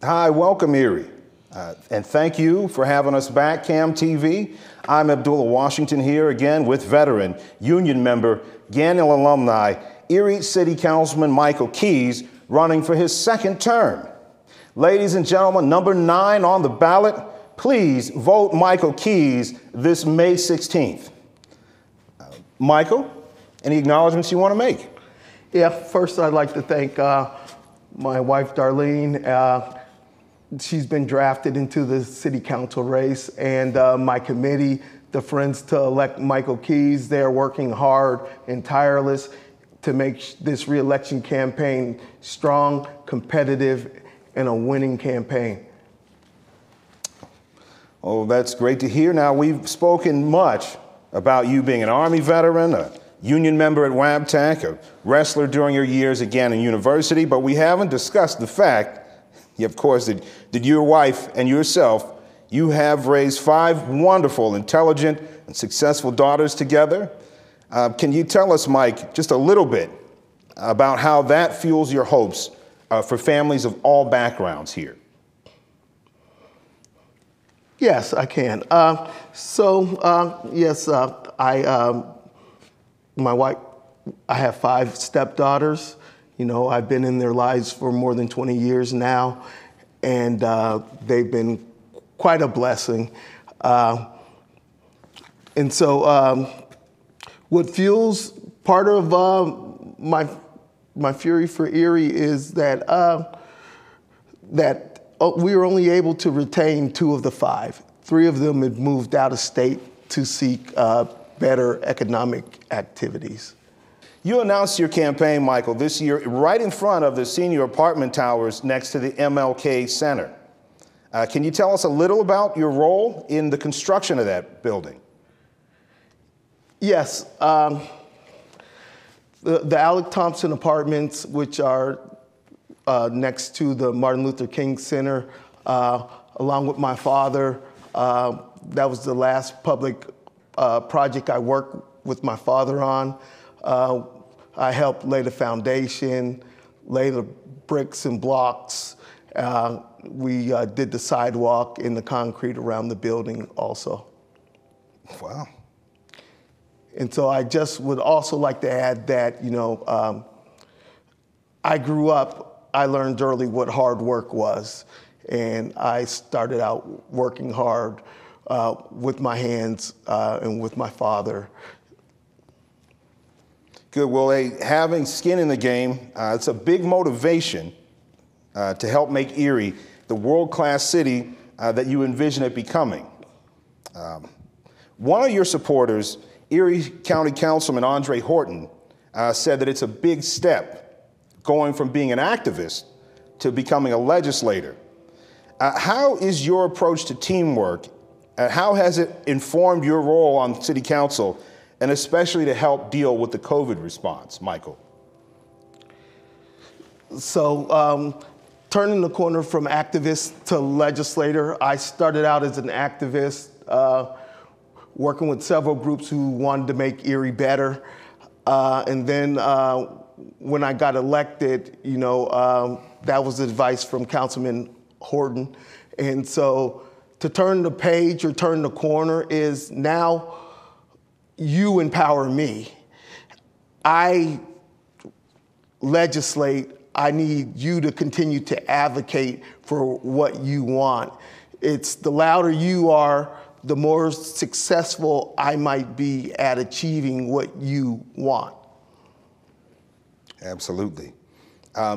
Hi, welcome Erie. And thank you for having us back, Cam TV. I'm Abdullah Washington here again with veteran, union member, Gannon alumni, Erie City Councilman Michael Keys, running for his second term. Ladies and gentlemen, number 9 on the ballot, please vote Michael Keys this May 16th. Michael, any acknowledgments you want to make? Yeah, first I'd like to thank my wife, Darlene. She's been drafted into the city council race, and my committee, the Friends to Elect Michael Keys. They're working hard and tireless to make this re-election campaign strong, competitive, and a winning campaign. Oh, that's great to hear. Now, we've spoken much about you being an Army veteran, a union member at WABTEC, a wrestler during your years at Gannon University, but we haven't discussed the fact, of course, that your wife and yourself, you have raised 5 wonderful, intelligent, and successful daughters together. Can you tell us, Mike, just a little bit about how that fuels your hopes for families of all backgrounds here? Yes, I can. Yes, my wife, I have 5 stepdaughters. You know, I've been in their lives for more than 20 years now, and they've been quite a blessing. What fuels part of my fury for Erie is that we were only able to retain 2 of the 5. 3 of them had moved out of state to seek better economic activities. You announced your campaign, Michael, this year right in front of the senior apartment towers next to the MLK Center. Can you tell us a little about your role in the construction of that building? Yes. The Alec Thompson Apartments, which are next to the Martin Luther King Center, along with my father, that was the last public project I worked with my father on. I helped lay the foundation, lay the bricks and blocks. We did the sidewalk and the concrete around the building also. Wow. And so I just would also like to add that, you know, I grew up, I learned early what hard work was. And I started out working hard with my hands and with my father. Good. Well, having skin in the game, it's a big motivation to help make Erie the world-class city that you envision it becoming. One of your supporters, Erie County Councilman Andre Horton, said that it's a big step going from being an activist to becoming a legislator. How is your approach to teamwork? How has it informed your role on city council, and especially to help deal with the COVID response, Michael? So turning the corner from activist to legislator, I started out as an activist, working with several groups who wanted to make Erie better. And then when I got elected, you know, that was advice from Councilman Horton. And so to turn the page or turn the corner is now you empower me. I legislate. I need you to continue to advocate for what you want. It's the louder you are, the more successful I might be at achieving what you want. Absolutely.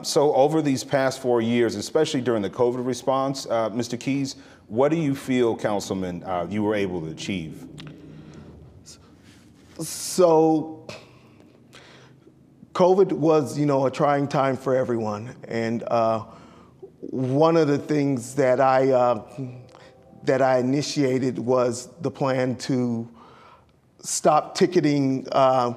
So over these past 4 years, especially during the COVID response, Mr. Keys, what do you feel, Councilman, you were able to achieve? So COVID was, you know, a trying time for everyone. And one of the things that I initiated was the plan to stop ticketing odd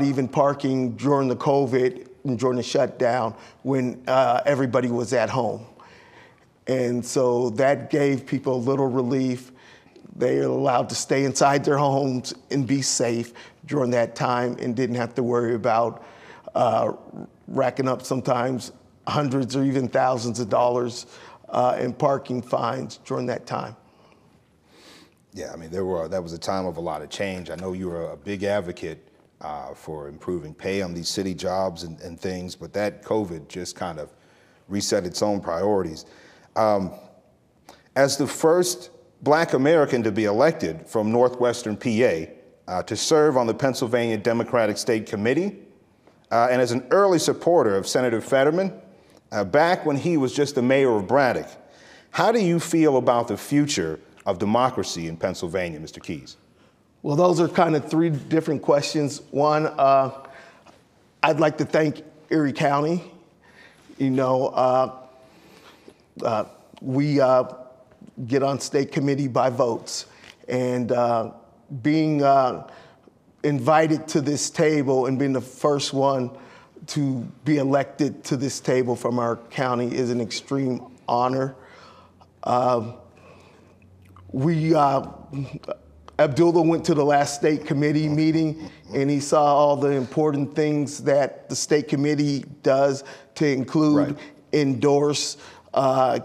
even parking during the COVID and during the shutdown when everybody was at home. And so that gave people a little relief. They were allowed to stay inside their homes and be safe during that time and didn't have to worry about racking up sometimes hundreds or even thousands of dollars in parking fines during that time. Yeah, I mean, that was a time of a lot of change. I know you were a big advocate for improving pay on these city jobs and things, but that COVID just kind of reset its own priorities. As the first Black American to be elected from Northwestern PA to serve on the Pennsylvania Democratic State Committee, and as an early supporter of Senator Fetterman, back when he was just the mayor of Braddock, how do you feel about the future of democracy in Pennsylvania, Mr. Keys? Well, those are kind of three different questions. One, I'd like to thank Erie County. You know, we get on state committee by votes, and being invited to this table and being the first one to be elected to this table from our county is an extreme honor. Abdullah went to the last state committee meeting, and he saw all the important things that the state committee does to include, endorse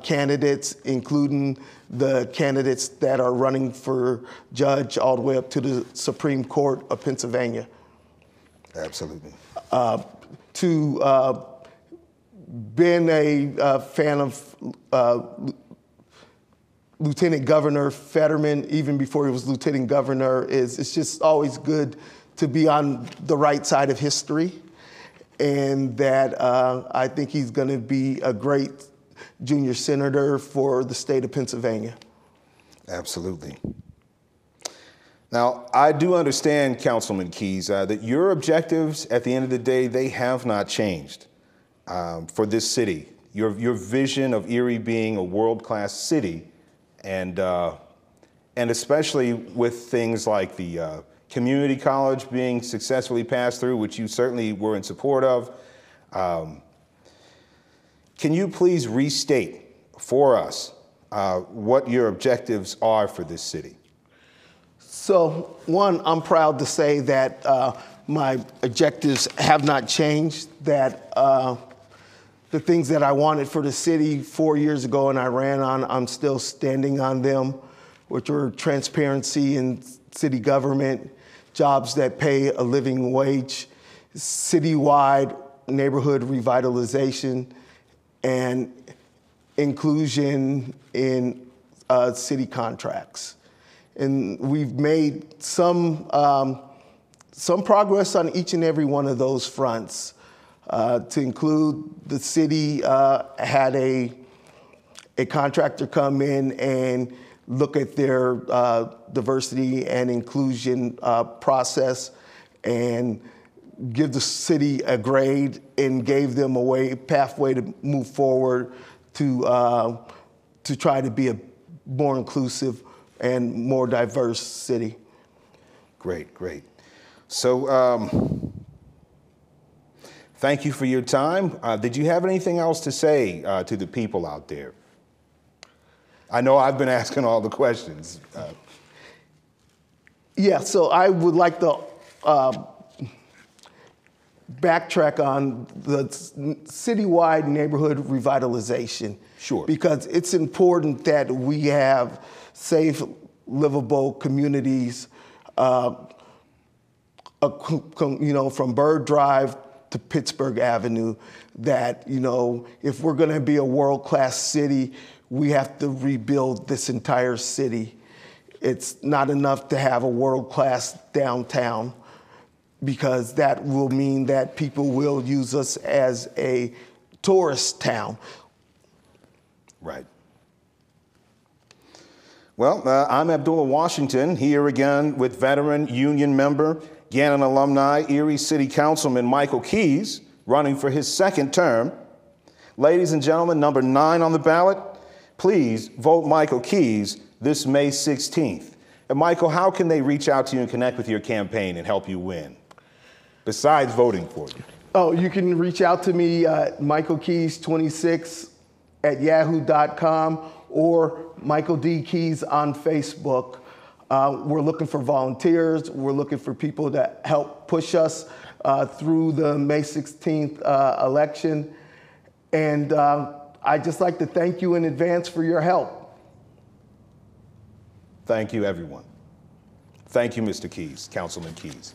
candidates, including the candidates that are running for judge all the way up to the Supreme Court of Pennsylvania. Absolutely. To being a fan of Lieutenant Governor Fetterman, even before he was Lieutenant Governor, it's just always good to be on the right side of history, and that I think he's going to be a great junior senator for the state of Pennsylvania. Absolutely. Now, I do understand, Councilman Keys, that your objectives at the end of the day, they have not changed for this city. Your vision of Erie being a world-class city, and especially with things like the community college being successfully passed through, which you certainly were in support of. Can you please restate for us what your objectives are for this city? So, one, I'm proud to say that my objectives have not changed, that the things that I wanted for the city 4 years ago and I ran on, I'm still standing on them, which were transparency in city government, jobs that pay a living wage, citywide neighborhood revitalization, and inclusion in city contracts. And we've made some progress on each and every one of those fronts. To include, the city had a contractor come in and look at their diversity and inclusion process and give the city a grade and gave them a pathway to move forward to try to be a more inclusive and more diverse city. Great, great. So thank you for your time. Did you have anything else to say to the people out there? I know I've been asking all the questions. Yeah, so I would like to backtrack on the citywide neighborhood revitalization. Sure. Because it's important that we have safe, livable communities, from Bird Drive to Pittsburgh Avenue, that, if we're going to be a world-class city, we have to rebuild this entire city. It's not enough to have a world-class downtown, because that will mean that people will use us as a tourist town. Right. Well, I'm Abdullah Washington, here again with veteran union member, Gannon alumni, Erie City Councilman Michael Keys, running for his second term. Ladies and gentlemen, number 9 on the ballot, please vote Michael Keys this May 16th. And Michael, how can they reach out to you and connect with your campaign and help you win, besides voting for you? Oh, you can reach out to me, michaelkeys26@yahoo.com, or Michael D. Keys on Facebook. We're looking for volunteers. We're looking for people to help push us through the May 16th election. And I'd just like to thank you in advance for your help. Thank you, everyone. Thank you, Mr. Keys, Councilman Keys.